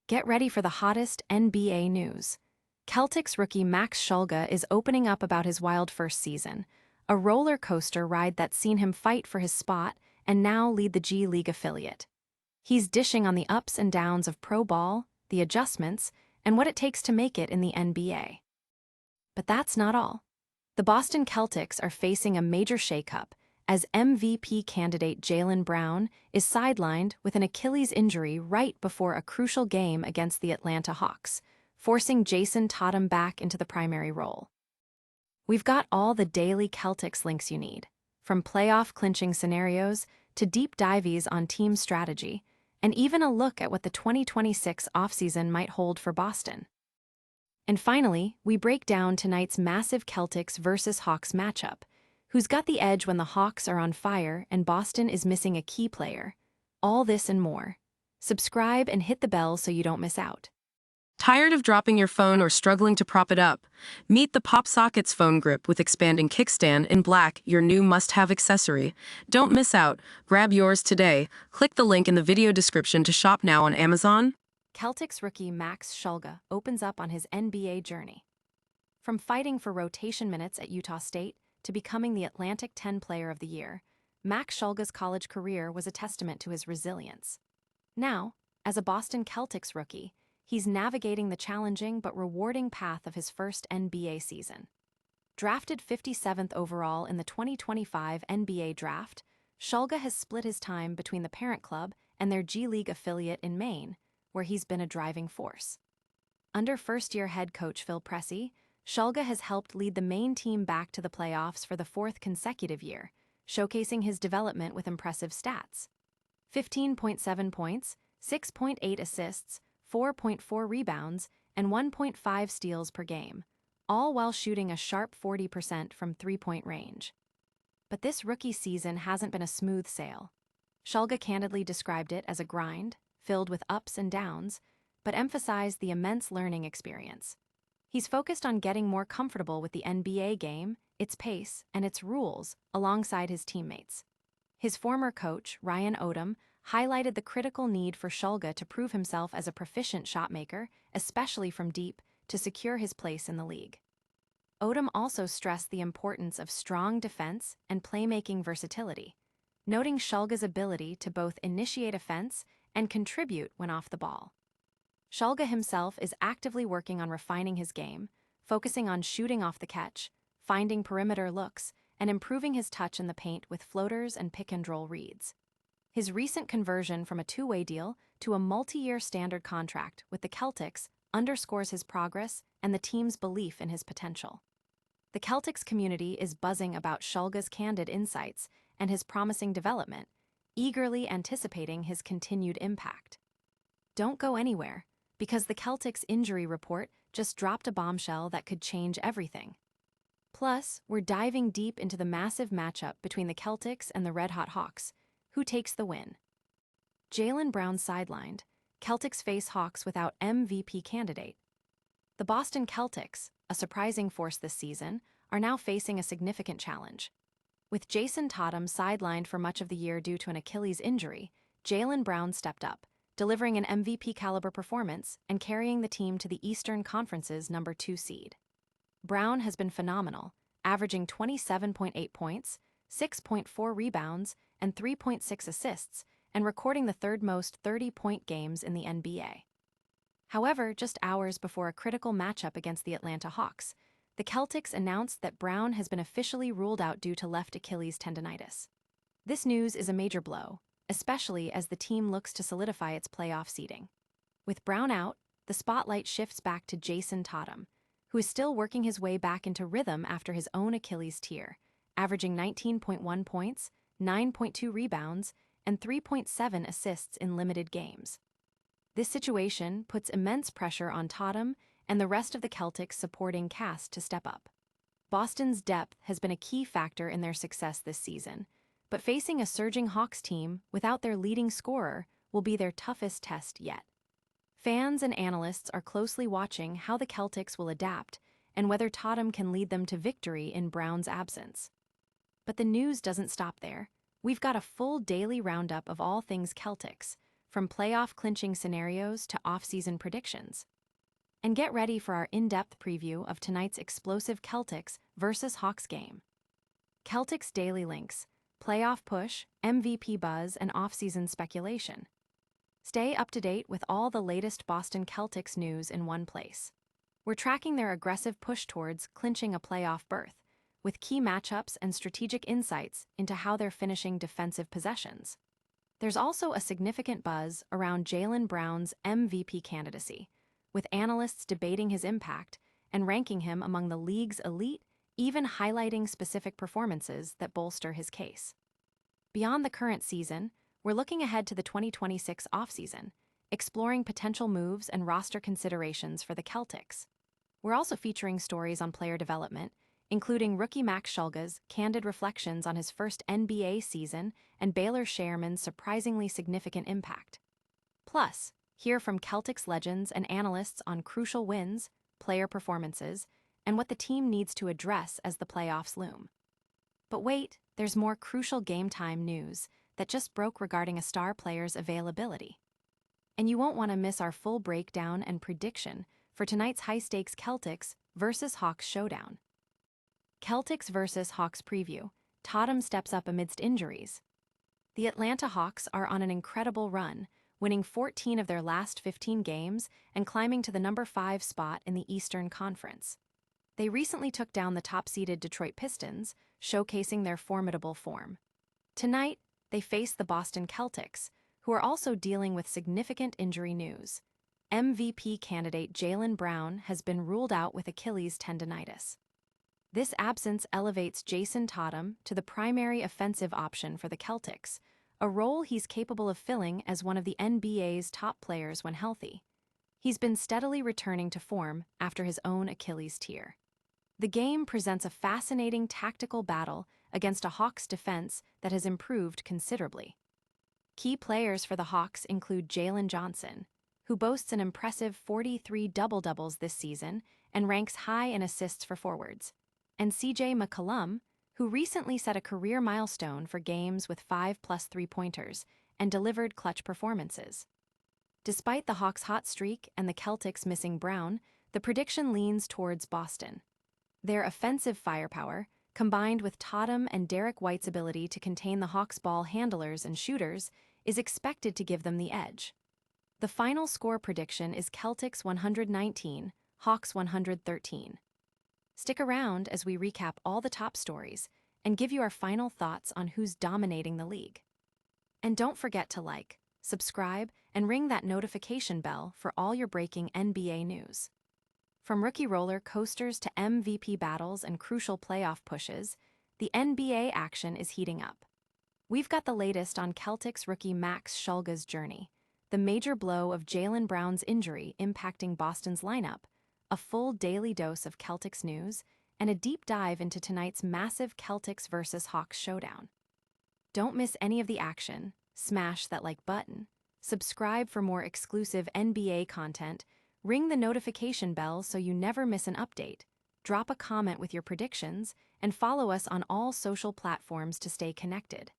Get ready for the hottest NBA news. Celtics rookie Max Shulga is opening up about his wild first season, a roller coaster ride that's seen him fight for his spot and now lead the G League affiliate. He's dishing on the ups and downs of pro ball, the adjustments, and what it takes to make it in the NBA. But that's not all. The Boston Celtics are facing a major shakeup as MVP candidate Jaylen Brown is sidelined with an Achilles injury right before a crucial game against the Atlanta Hawks, forcing Jayson Tatum back into the primary role. We've got all the daily Celtics links you need, from playoff-clinching scenarios to deep dives on team strategy, and even a look at what the 2026 offseason might hold for Boston. And finally, we break down tonight's massive Celtics versus Hawks matchup. Who's got the edge when the Hawks are on fire and Boston is missing a key player? All this and more. Subscribe and hit the bell so you don't miss out. Tired of dropping your phone or struggling to prop it up? Meet the PopSockets phone grip with expanding kickstand in black, your new must-have accessory. Don't miss out. Grab yours today. Click the link in the video description to shop now on Amazon. Celtics rookie Max Shulga opens up on his NBA journey. From fighting for rotation minutes at Utah State to becoming the Atlantic 10 Player of the Year, Max Shulga's college career was a testament to his resilience. Now, as a Boston Celtics rookie, he's navigating the challenging but rewarding path of his first NBA season. Drafted 57th overall in the 2025 NBA Draft, Shulga has split his time between the parent club and their G League affiliate in Maine, where he's been a driving force. Under first-year head coach Phil Pressey, Shulga has helped lead the Maine team back to the playoffs for the fourth consecutive year, showcasing his development with impressive stats. 15.7 points, 6.8 assists, 4.4 rebounds, and 1.5 steals per game, all while shooting a sharp 40% from three-point range. But this rookie season hasn't been a smooth sail. Shulga candidly described it as a grind, filled with ups and downs, but emphasized the immense learning experience. He's focused on getting more comfortable with the NBA game, its pace, and its rules, alongside his teammates. His former coach, Ryan Odom, highlighted the critical need for Shulga to prove himself as a proficient shotmaker, especially from deep, to secure his place in the league. Odom also stressed the importance of strong defense and playmaking versatility, noting Shulga's ability to both initiate offense and contribute when off the ball. Shulga himself is actively working on refining his game, focusing on shooting off the catch, finding perimeter looks, and improving his touch in the paint with floaters and pick-and-roll reads. His recent conversion from a two-way deal to a multi-year standard contract with the Celtics underscores his progress and the team's belief in his potential. The Celtics community is buzzing about Shulga's candid insights and his promising development, eagerly anticipating his continued impact. Don't go anywhere, because the Celtics injury report just dropped a bombshell that could change everything. Plus, we're diving deep into the massive matchup between the Celtics and the Red-Hot Hawks. Who takes the win? Jaylen Brown sidelined. Celtics face Hawks without MVP candidate. The Boston Celtics, a surprising force this season, are now facing a significant challenge. With Jayson Tatum sidelined for much of the year due to an Achilles injury, Jaylen Brown stepped up, delivering an MVP-caliber performance and carrying the team to the Eastern Conference's number 2 seed. Brown has been phenomenal, averaging 27.8 points, 6.4 rebounds, and 3.6 assists, and recording the third most 30-point games in the NBA. However, just hours before a critical matchup against the Atlanta Hawks, the Celtics announced that Brown has been officially ruled out due to left Achilles tendonitis. This news is a major blow, especially as the team looks to solidify its playoff seeding. With Brown out, the spotlight shifts back to Jayson Tatum, who is still working his way back into rhythm after his own Achilles tear, averaging 19.1 points, 9.2 rebounds, and 3.7 assists in limited games. This situation puts immense pressure on Tatum and the rest of the Celtics supporting cast to step up. Boston's depth has been a key factor in their success this season, but facing a surging Hawks team without their leading scorer will be their toughest test yet. Fans and analysts are closely watching how the Celtics will adapt and whether Tatum can lead them to victory in Brown's absence. But the news doesn't stop there. We've got a full daily roundup of all things Celtics, from playoff clinching scenarios to offseason predictions. And get ready for our in-depth preview of tonight's explosive Celtics versus Hawks game. Celtics Daily Links, playoff push, MVP buzz, and offseason speculation. Stay up to date with all the latest Boston Celtics news in one place. We're tracking their aggressive push towards clinching a playoff berth, with key matchups and strategic insights into how they're finishing defensive possessions. There's also a significant buzz around Jaylen Brown's MVP candidacy, with analysts debating his impact and ranking him among the league's elite, even highlighting specific performances that bolster his case. Beyond the current season, we're looking ahead to the 2026 offseason, exploring potential moves and roster considerations for the Celtics. We're also featuring stories on player development, including rookie Max Shulga's candid reflections on his first NBA season and Baylor Sherman's surprisingly significant impact. Plus, hear from Celtics legends and analysts on crucial wins, player performances, and what the team needs to address as the playoffs loom. But wait, there's more crucial game-time news that just broke regarding a star player's availability. And you won't want to miss our full breakdown and prediction for tonight's high-stakes Celtics versus Hawks showdown. Celtics versus Hawks preview. Tatum steps up amidst injuries. The Atlanta Hawks are on an incredible run, winning 14 of their last 15 games and climbing to the number 5 spot in the Eastern Conference. They recently took down the top-seeded Detroit Pistons, showcasing their formidable form. Tonight, they face the Boston Celtics, who are also dealing with significant injury news. MVP candidate Jaylen Brown has been ruled out with Achilles tendonitis. This absence elevates Jayson Tatum to the primary offensive option for the Celtics, a role he's capable of filling as one of the NBA's top players when healthy. He's been steadily returning to form after his own Achilles tear. The game presents a fascinating tactical battle against a Hawks defense that has improved considerably. Key players for the Hawks include Jalen Johnson, who boasts an impressive 43 double-doubles this season and ranks high in assists for forwards, and CJ McCollum, who recently set a career milestone for games with 5+ three-pointers and delivered clutch performances. Despite the Hawks' hot streak and the Celtics missing Brown, the prediction leans towards Boston. Their offensive firepower, combined with Tatum and Derek White's ability to contain the Hawks' ball handlers and shooters, is expected to give them the edge. The final score prediction is Celtics 119, Hawks 113. Stick around as we recap all the top stories and give you our final thoughts on who's dominating the league. And don't forget to like, subscribe, and ring that notification bell for all your breaking NBA news. From rookie roller coasters to MVP battles and crucial playoff pushes, the NBA action is heating up. We've got the latest on Celtics rookie Max Shulga's journey, the major blow of Jaylen Brown's injury impacting Boston's lineup, a full daily dose of Celtics news, and a deep dive into tonight's massive Celtics versus Hawks showdown. Don't miss any of the action, smash that like button, subscribe for more exclusive NBA content, ring the notification bell so you never miss an update, drop a comment with your predictions, and follow us on all social platforms to stay connected.